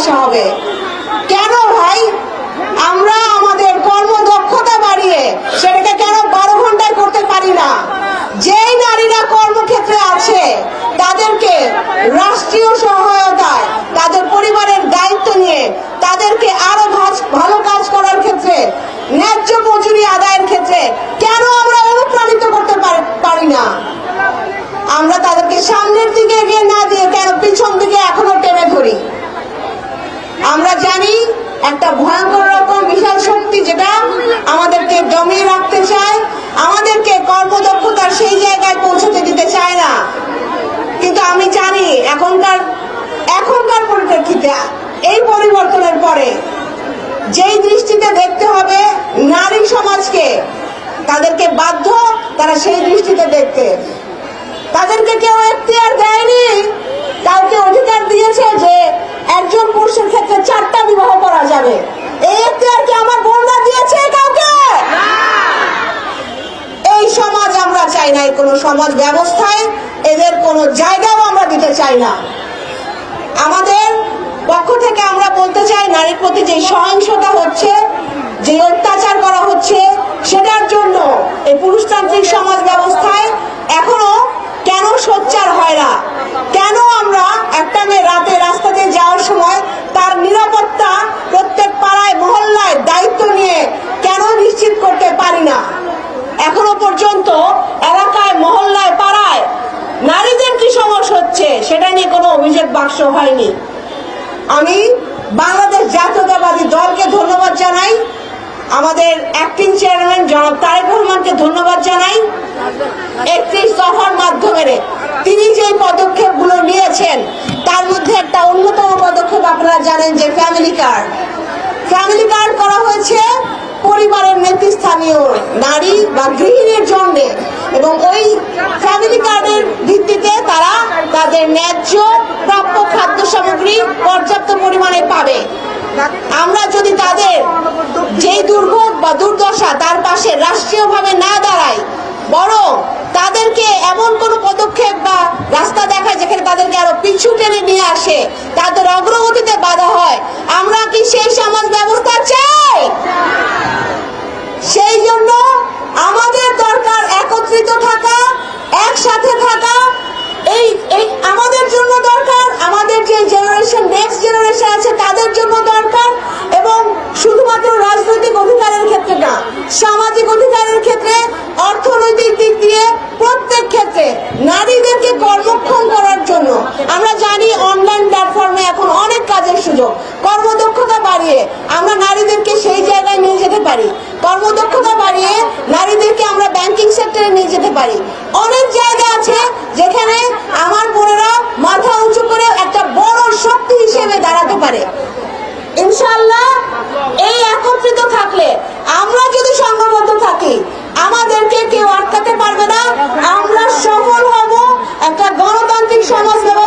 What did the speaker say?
সমস্যা হবে। কেন ভাই আমরা আমাদের কর্মদক্ষতা বাড়িয়ে সেটাকে কেন 12 ঘন্টায় করতে পারি না? যেই নারীরা কর্মক্ষেত্রে আছে তাদেরকে রাষ্ট্রীয় সহায়তায় তাদের পরিবারের দায়িত্ব নিয়ে তাদেরকে আরো ভালো কাজ করার ক্ষেত্রে, ন্যায্য মজুরি আদায়ের ক্ষেত্রে কেন আমরা অনুপ্রাণিত করতে পারি না? আমরা তাদেরকে সামনের দিকে এগিয়ে না দিয়ে কেন পিছন দিকে এখনো টেনে ধরি? আমরা জানি একটা ভয়ঙ্কর রকম বিশাল শক্তি যেটা আমাদেরকে দমিয়ে রাখতে চায়, আমাদেরকে কর্মদক্ষতার সেই জায়গায় পৌঁছতে দিতে চায় না। কিন্তু আমি জানি এখনকার পরিপ্রেক্ষিতে এই পরিবর্তনের পরে যেই দৃষ্টিতে দেখতে হবে নারী সমাজকে, তাদেরকে বাধ্য তারা সেই দৃষ্টিতে দেখতে। তাদেরকে কেউ এখতিয়ার দেয়নি, কাউকে অধিকার দিয়েছে যে একজন পুরুষের ক্ষেত্রে 4টা বিবাহ করা যাবে। এই এখতিয়ার কি আমার বোনরা দিয়েছে কাউকে? এই সমাজ আমরা চাই না, কোনো সমাজ ব্যবস্থায় এদের কোনো জায়গাও আমরা দিতে চাই না। আমাদের পক্ষ থেকে আমরা বলতে চাই, নারীর প্রতি যে সহিংসতা হচ্ছে, যে অত্যাচার করা হচ্ছে, সেটার জন্য এই পুরুষতান্ত্রিক সমাজ ব্যবস্থায় এখনো কেন সোচ্চার হয় না? কেন আমরা একটা মেয়ে রাতে রাস্তা দিয়ে যাওয়ার সময় তার নিরাপত্তা প্রত্যেক পাড়ায় মহল্লায় দায়িত্ব নিয়ে কেন নিশ্চিত করতে পারি না? এখনো পর্যন্ত এলাকায় মহল্লায় পাড়ায় নারীদের কি সমস্যা হচ্ছে সেটা নিয়ে কোনো অভিযোগ বাক্স হয়নি। আমি বাংলাদেশ জাতীয়তাবাদী দলকে ধন্যবাদ জানাই, আমাদের অ্যাক্টিং চেয়ারম্যান জনাব তারেক রহমানকে ধন্যবাদ জানাই। 31 দফার মাধ্যমে তিনি যে পদক্ষেপগুলো নিয়েছেন তার মধ্যে একটা অন্যতম পদক্ষেপ আপনারা জানেন যে ফ্যামিলি কার্ড করা হয়েছে পরিবারের নেতৃস্থানীয় নারী বা গৃহিণীর জন্য, এবং ওই ফ্যামিলি কার্ডের ভিত্তিতে তারা তাদের ন্যায্য প্রাপ্য খাদ্য সামগ্রী পর্যাপ্ত পরিমাণে পাবে। আমরা যদি তাদের যেই দুর্ভোগ বা দুর্দশা তার পাশে রাষ্ট্রীয়ভাবে না দাঁড়াই, বরং তাদেরকে এমন কোনো পদক্ষেপ বা রাস্তা দেখায় যেখানে তাদেরকে আরো পিছু টেনে নিয়ে আসে, তাদের অগ্রগতিতে বাধা হয়, আমরা কি সেই সমাজ ব্যবস্থা চাই? সেই জন্য আমাদের দরকার একত্রিত থাকা, একসাথে থাকা। এই আমাদের জন্য দরকার, আমাদের যে জেনারেশন, নেক্সট জেনারেশন আছে তাদের জন্য দরকার। এবং শুধুমাত্র রাজনৈতিক অধিকারের ক্ষেত্রে না, সামাজিক অধিকারের ক্ষেত্রে, অর্থনৈতিক দিক দিয়ে প্রত্যেক ক্ষেত্রে নারীদেরকে কর্মক্ষম করার জন্য আমরা জানি অনলাইন প্ল্যাটফর্মে এখন অনেক কাজের সুযোগ। কর্মদক্ষতা বাড়িয়ে আমরা নারীদেরকে সেই জায়গায় নিয়ে যেতে পারি, কর্মদক্ষতা বাড়িয়ে নারীদেরকে আমরা ব্যাংকিং সেক্টরে নিয়ে যেতে পারি। অনেক জায়গা আছে যেখানে আমার বোনেরা মাথা উঁচু করে একটা বড় শক্তি হিসেবে দাঁড়াতে পারে। ইনশাআল্লাহ এই একত্রিত থাকলে, আমরা যদি সংঘবদ্ধ থাকি, আমাদেরকে কেউ আটকাতে পারবে না। আমরা সফল হব, একটা গণতান্ত্রিক সমাজ ব্যবস্থা